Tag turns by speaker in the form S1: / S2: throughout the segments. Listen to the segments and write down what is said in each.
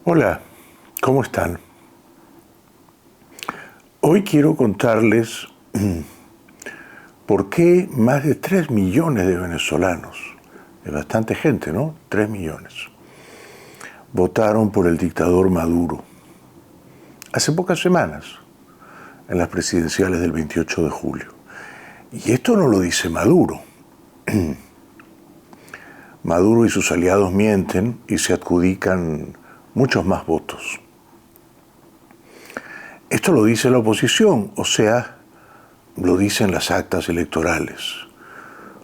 S1: Hola, ¿cómo están? Hoy quiero contarles por qué más de 3 millones de venezolanos, es bastante gente, ¿no? 3 millones, votaron por el dictador Maduro hace pocas semanas, en las presidenciales del 28 de julio. Y esto no lo dice Maduro. Maduro y sus aliados mienten y se adjudican muchos más votos. Esto lo dice la oposición, o sea, lo dicen las actas electorales,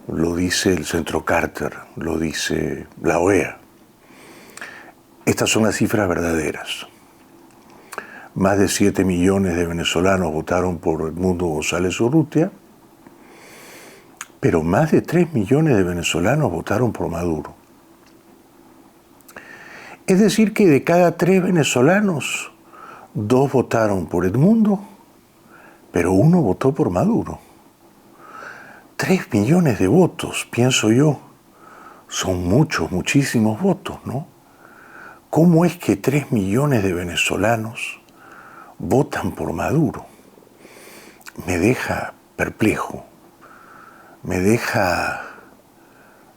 S1: lo dice el Centro Carter, lo dice la OEA. Estas son las cifras verdaderas. Más de 7 millones de venezolanos votaron por Edmundo González Urrutia, pero más de 3 millones de venezolanos votaron por Maduro. Es decir, que de cada 3 venezolanos, 2 votaron por Edmundo, pero 1 votó por Maduro. 3 millones de votos, pienso yo, son muchísimos votos, ¿no? ¿Cómo es que 3 millones de venezolanos votan por Maduro? Me deja perplejo, me deja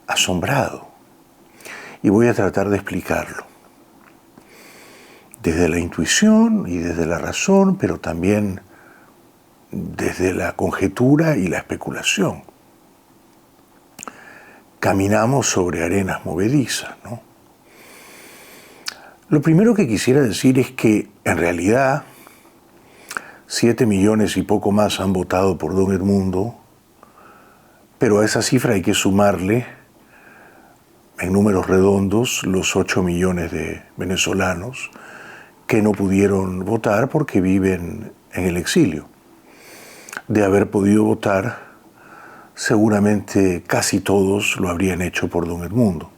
S1: asombrado, y voy a tratar de explicarlo. Desde la intuición y desde la razón, pero también desde la conjetura y la especulación. Caminamos sobre arenas movedizas, ¿no? Lo primero que quisiera decir es que, en realidad, 7 millones y poco más han votado por don Edmundo, pero a esa cifra hay que sumarle, en números redondos, los 8 millones de venezolanos que no pudieron votar porque viven en el exilio. De haber podido votar, seguramente casi todos lo habrían hecho por don Edmundo,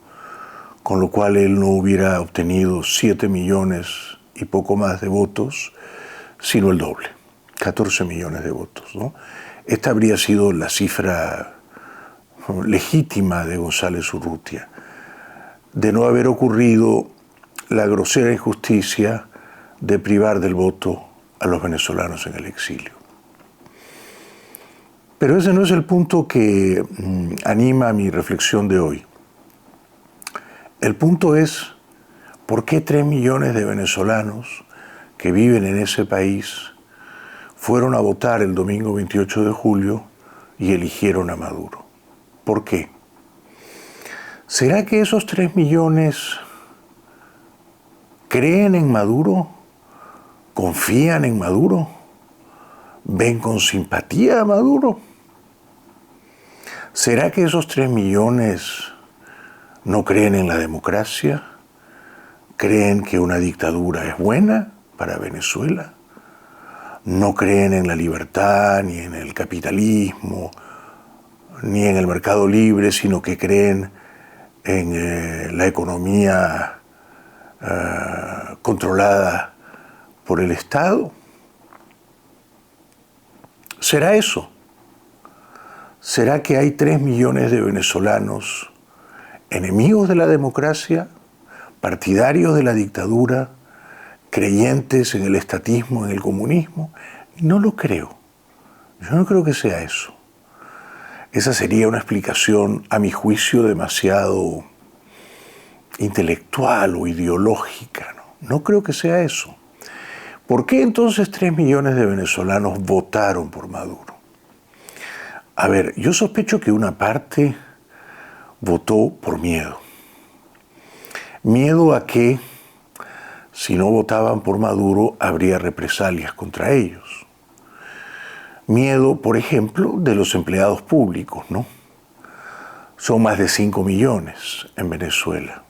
S1: con lo cual él no hubiera obtenido 7 millones y poco más de votos, sino el doble, 14 millones de votos, ¿no? Esta habría sido la cifra legítima de González Urrutia, de no haber ocurrido la grosera injusticia de privar del voto a los venezolanos en el exilio. Pero ese no es el punto que anima mi reflexión de hoy. El punto es, ¿por qué 3 millones de venezolanos que viven en ese país fueron a votar el domingo 28 de julio y eligieron a Maduro? ¿Por qué? ¿Será que esos 3 millones creen en Maduro? ¿Confían en Maduro? ¿Ven con simpatía a Maduro? ¿Será que esos 3 millones no creen en la democracia? ¿Creen que una dictadura es buena para Venezuela? ¿No creen en la libertad, ni en el capitalismo, ni en el mercado libre, sino que creen en la economía controlada por el Estado? ¿Será eso? ¿Será que hay 3 millones de venezolanos enemigos de la democracia, partidarios de la dictadura, creyentes en el estatismo, en el comunismo? No lo creo. Yo no creo que sea eso. Esa sería una explicación, a mi juicio, demasiado intelectual o ideológica, ¿no? No creo que sea eso. ¿Por qué entonces 3 millones de venezolanos votaron por Maduro? A ver, yo sospecho que una parte votó por miedo. Miedo a que, si no votaban por Maduro, habría represalias contra ellos. Miedo, por ejemplo, de los empleados públicos, ¿no? Son más de 5 millones en Venezuela.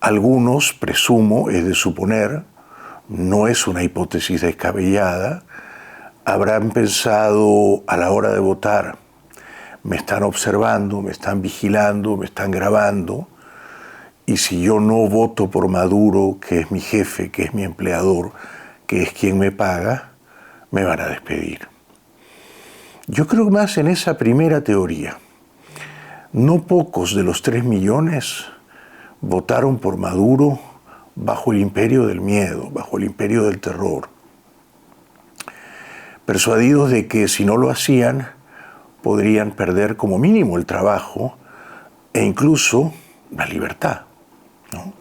S1: Algunos, presumo, es de suponer, no es una hipótesis descabellada, habrán pensado a la hora de votar: me están observando, me están vigilando, me están grabando, y si yo no voto por Maduro, que es mi jefe, que es mi empleador, que es quien me paga, me van a despedir. Yo creo más en esa primera teoría. No pocos de los 3 millones votaron por Maduro bajo el imperio del miedo, bajo el imperio del terror, persuadidos de que si no lo hacían, podrían perder como mínimo el trabajo e incluso la libertad, ¿no?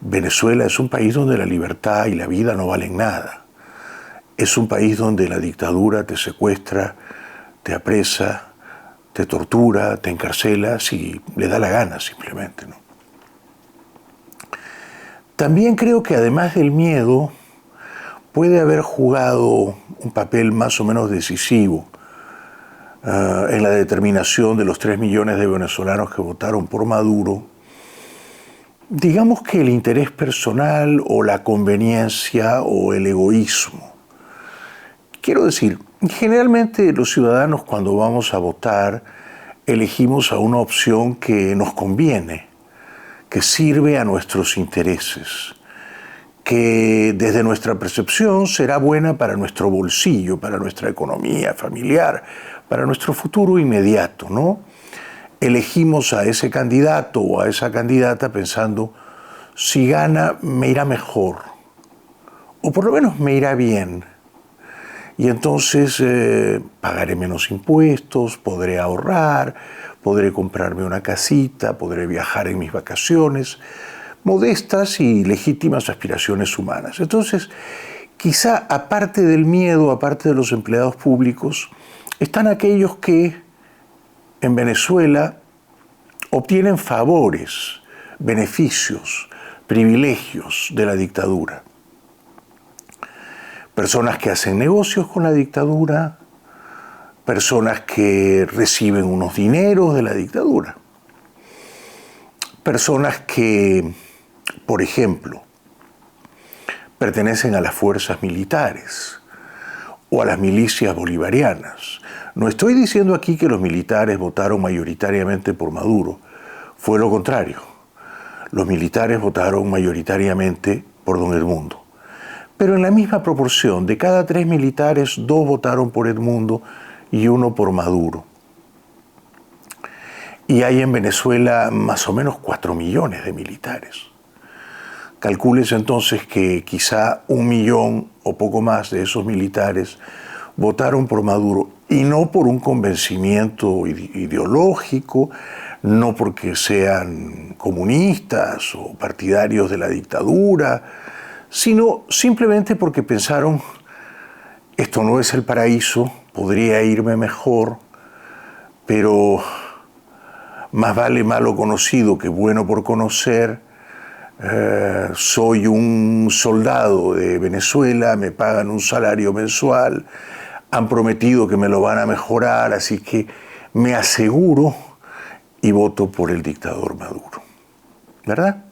S1: Venezuela es un país donde la libertad y la vida no valen nada. Es un país donde la dictadura te secuestra, te apresa, te tortura, te encarcela si le da la gana simplemente, ¿no? También creo que además del miedo puede haber jugado un papel más o menos decisivo en la determinación de los 3 millones de venezolanos que votaron por Maduro. Digamos que el interés personal o la conveniencia o el egoísmo. Quiero decir, generalmente los ciudadanos cuando vamos a votar elegimos a una opción que nos conviene, que sirve a nuestros intereses, que desde nuestra percepción será buena para nuestro bolsillo, para nuestra economía familiar, para nuestro futuro inmediato, ¿no? Elegimos a ese candidato o a esa candidata pensando, si gana me irá mejor, o por lo menos me irá bien. Y entonces pagaré menos impuestos, podré ahorrar, podré comprarme una casita, podré viajar en mis vacaciones, modestas y legítimas aspiraciones humanas. Entonces, quizá aparte del miedo, aparte de los empleados públicos, están aquellos que en Venezuela obtienen favores, beneficios, privilegios de la dictadura. Personas que hacen negocios con la dictadura, personas que reciben unos dineros de la dictadura, personas que, por ejemplo, pertenecen a las fuerzas militares o a las milicias bolivarianas. No estoy diciendo aquí que los militares votaron mayoritariamente por Maduro, fue lo contrario. Los militares votaron mayoritariamente por don Edmundo. Pero en la misma proporción, de cada 3 militares, 2 votaron por Edmundo y 1 por Maduro. Y hay en Venezuela más o menos 4 millones de militares. Calcúlese entonces que quizá 1 millón o poco más de esos militares votaron por Maduro, y no por un convencimiento ideológico, no porque sean comunistas o partidarios de la dictadura, sino simplemente porque pensaron, esto no es el paraíso, podría irme mejor, pero más vale malo conocido que bueno por conocer. Soy un soldado de Venezuela, me pagan un salario mensual, han prometido que me lo van a mejorar, así que me aseguro y voto por el dictador Maduro, ¿verdad?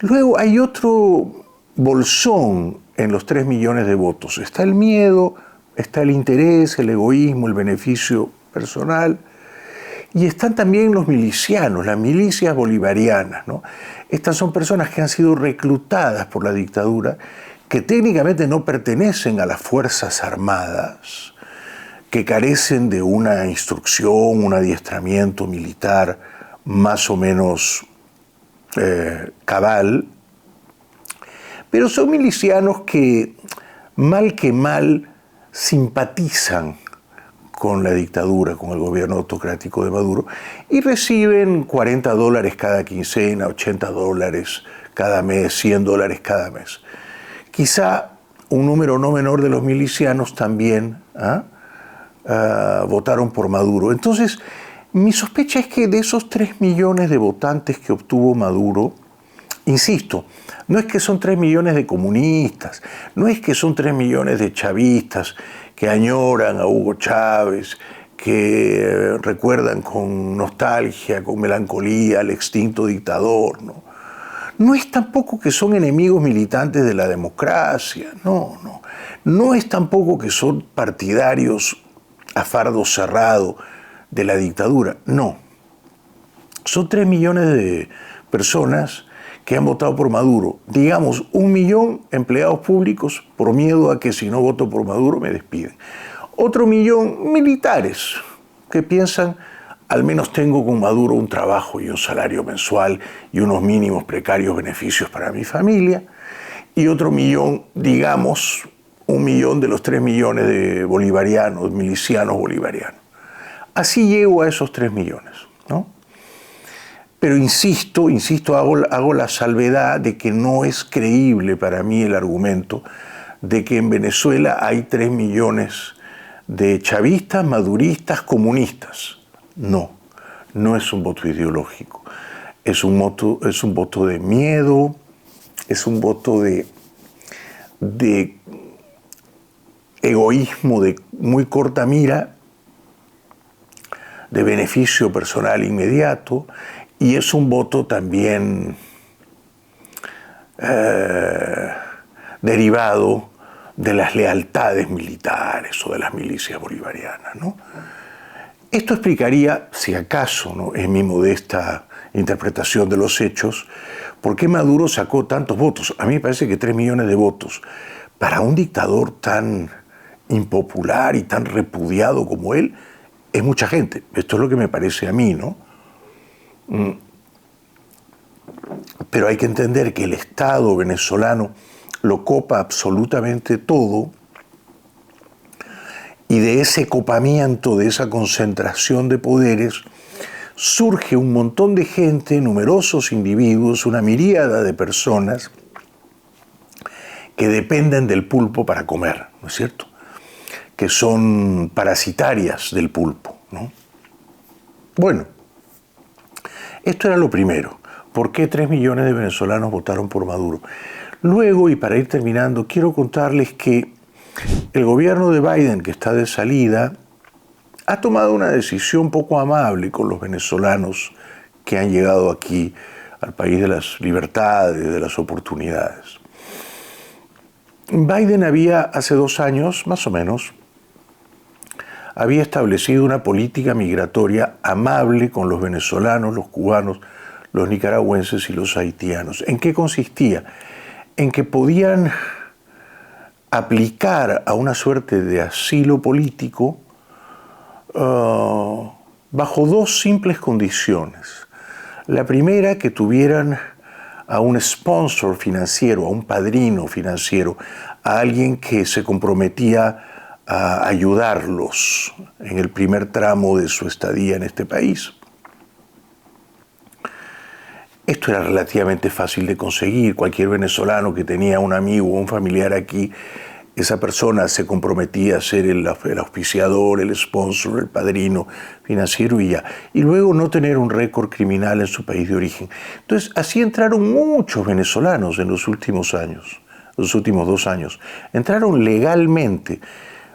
S1: Luego hay otro bolsón en los 3 millones de votos. Está el miedo, está el interés, el egoísmo, el beneficio personal, y están también los milicianos, las milicias bolivarianas, ¿no? Estas son personas que han sido reclutadas por la dictadura, que técnicamente no pertenecen a las Fuerzas Armadas, que carecen de una instrucción, un adiestramiento militar más o menos cabal, pero son milicianos que mal simpatizan con la dictadura, con el gobierno autocrático de Maduro, y reciben $40 cada quincena, $80 cada mes, $100 cada mes. Quizá un número no menor de los milicianos también votaron por Maduro. Entonces, mi sospecha es que de esos 3 millones de votantes que obtuvo Maduro, insisto, no es que son 3 millones de comunistas, no es que son 3 millones de chavistas que añoran a Hugo Chávez, que recuerdan con nostalgia, con melancolía al extinto dictador, ¿no? No es tampoco que son enemigos militantes de la democracia, no es tampoco que son partidarios a fardo cerrado de la dictadura, no. Son 3 millones de personas que han votado por Maduro. Digamos, 1 millón empleados públicos por miedo a que si no voto por Maduro me despiden. Otro millón militares que piensan, al menos tengo con Maduro un trabajo y un salario mensual y unos mínimos precarios beneficios para mi familia, y otro millón, digamos, 1 millón de los 3 millones de bolivarianos, milicianos bolivarianos. Así llego a esos 3 millones, ¿no? Pero insisto, hago la salvedad de que no es creíble para mí el argumento de que en Venezuela hay 3 millones de chavistas, maduristas, comunistas. No, no es un voto ideológico. Es un voto de miedo, es un voto de egoísmo de muy corta mira, de beneficio personal inmediato, y es un voto también derivado de las lealtades militares o de las milicias bolivarianas, ¿no? Esto explicaría, si acaso, ¿no?, en mi modesta interpretación de los hechos, por qué Maduro sacó tantos votos. A mí me parece que 3 millones de votos para un dictador tan impopular y tan repudiado como él es mucha gente. Esto es lo que me parece a mí, ¿no? Pero hay que entender que el Estado venezolano lo copa absolutamente todo, y de ese copamiento, de esa concentración de poderes, surge un montón de gente, numerosos individuos, una miríada de personas que dependen del pulpo para comer, ¿no es cierto?, que son parasitarias del pulpo, ¿no? Bueno, esto era lo primero. ¿Por qué 3 millones de venezolanos votaron por Maduro? Luego, y para ir terminando, quiero contarles que el gobierno de Biden, que está de salida, ha tomado una decisión poco amable con los venezolanos que han llegado aquí al país de las libertades, de las oportunidades. Biden había, hace 2 años, más o menos, había establecido una política migratoria amable con los venezolanos, los cubanos, los nicaragüenses y los haitianos. ¿En qué consistía? En que podían aplicar a una suerte de asilo político bajo 2 simples condiciones. La primera, que tuvieran a un sponsor financiero, a un padrino financiero, a alguien que se comprometía a ayudarlos en el primer tramo de su estadía en este país. Esto era relativamente fácil de conseguir. Cualquier venezolano que tenía un amigo o un familiar aquí, esa persona se comprometía a ser el auspiciador, el sponsor, el padrino financiero y ya. Y luego no tener un récord criminal en su país de origen. Entonces, así entraron muchos venezolanos en los últimos años, los últimos 2 años. Entraron legalmente,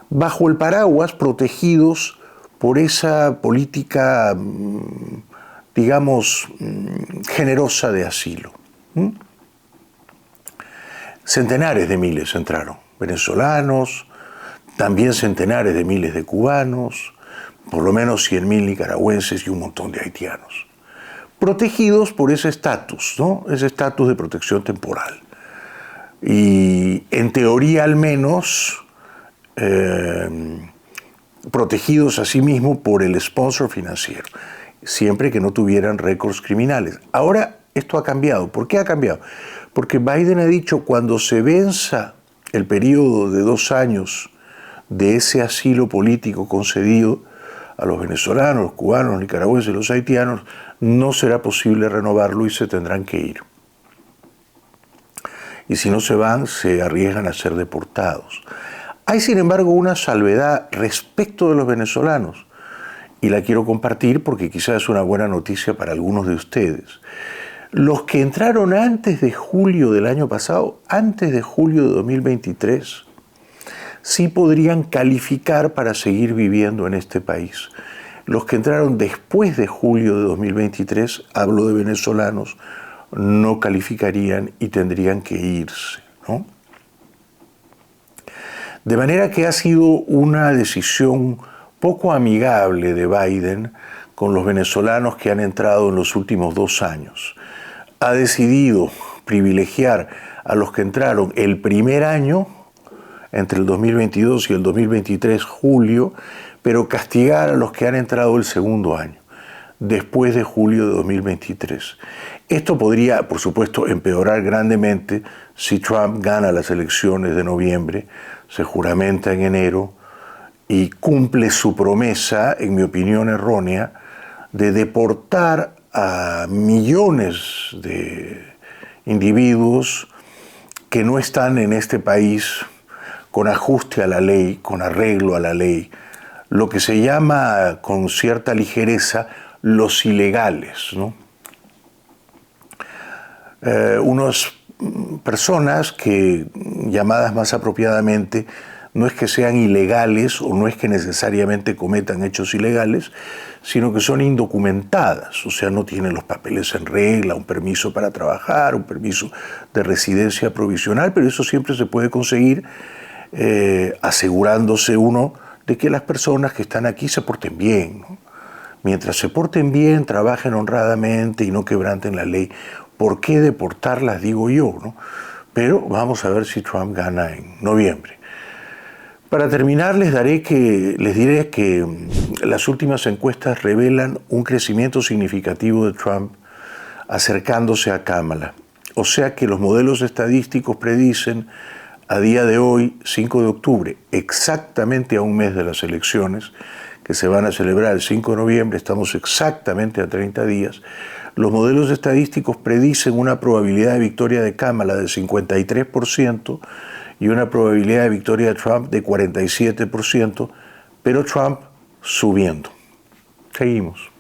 S1: bajo el paraguas, protegidos por esa política, digamos, generosa de asilo. Centenares de miles entraron, venezolanos, también centenares de miles de cubanos, por lo menos 100.000 nicaragüenses y un montón de haitianos, protegidos por ese estatus, ¿no?, ese estatus de protección temporal. Y en teoría al menos protegidos a sí mismos por el sponsor financiero, siempre que no tuvieran récords criminales. Ahora esto ha cambiado. ¿Por qué ha cambiado? Porque Biden ha dicho, cuando se venza el periodo de 2 años de ese asilo político concedido a los venezolanos, los cubanos, los nicaragüenses y los haitianos, no será posible renovarlo y se tendrán que ir. Y si no se van, se arriesgan a ser deportados. Hay, sin embargo, una salvedad respecto de los venezolanos, y la quiero compartir porque quizás es una buena noticia para algunos de ustedes. Los que entraron antes de julio del año pasado, antes de julio de 2023, sí podrían calificar para seguir viviendo en este país. Los que entraron después de julio de 2023, hablo de venezolanos, no calificarían y tendrían que irse, ¿no? De manera que ha sido una decisión poco amigable de Biden con los venezolanos que han entrado en los últimos 2 años. Ha decidido privilegiar a los que entraron el primer año, entre el 2022 y el 2023, julio, pero castigar a los que han entrado el segundo año. después de julio de 2023. Esto podría, por supuesto, empeorar grandemente si Trump gana las elecciones de noviembre, se juramenta en enero y cumple su promesa, en mi opinión errónea, de deportar a millones de individuos que no están en este país con ajuste a la ley, con arreglo a la ley, lo que se llama con cierta ligereza los ilegales, ¿no? Unas personas que, llamadas más apropiadamente, no es que sean ilegales o no es que necesariamente cometan hechos ilegales, sino que son indocumentadas, o sea, no tienen los papeles en regla, un permiso para trabajar, un permiso de residencia provisional, pero eso siempre se puede conseguir asegurándose uno de que las personas que están aquí se porten bien, ¿no? Mientras se porten bien, trabajen honradamente y no quebranten la ley. ¿Por qué deportarlas, digo yo, ¿no? Pero vamos a ver si Trump gana en noviembre. Para terminar, les diré que las últimas encuestas revelan un crecimiento significativo de Trump acercándose a Kamala. O sea que los modelos estadísticos predicen a día de hoy, 5 de octubre, exactamente a un mes de las elecciones, que se van a celebrar el 5 de noviembre, estamos exactamente a 30 días, los modelos estadísticos predicen una probabilidad de victoria de Kamala de 53% y una probabilidad de victoria de Trump de 47%, pero Trump subiendo. Seguimos.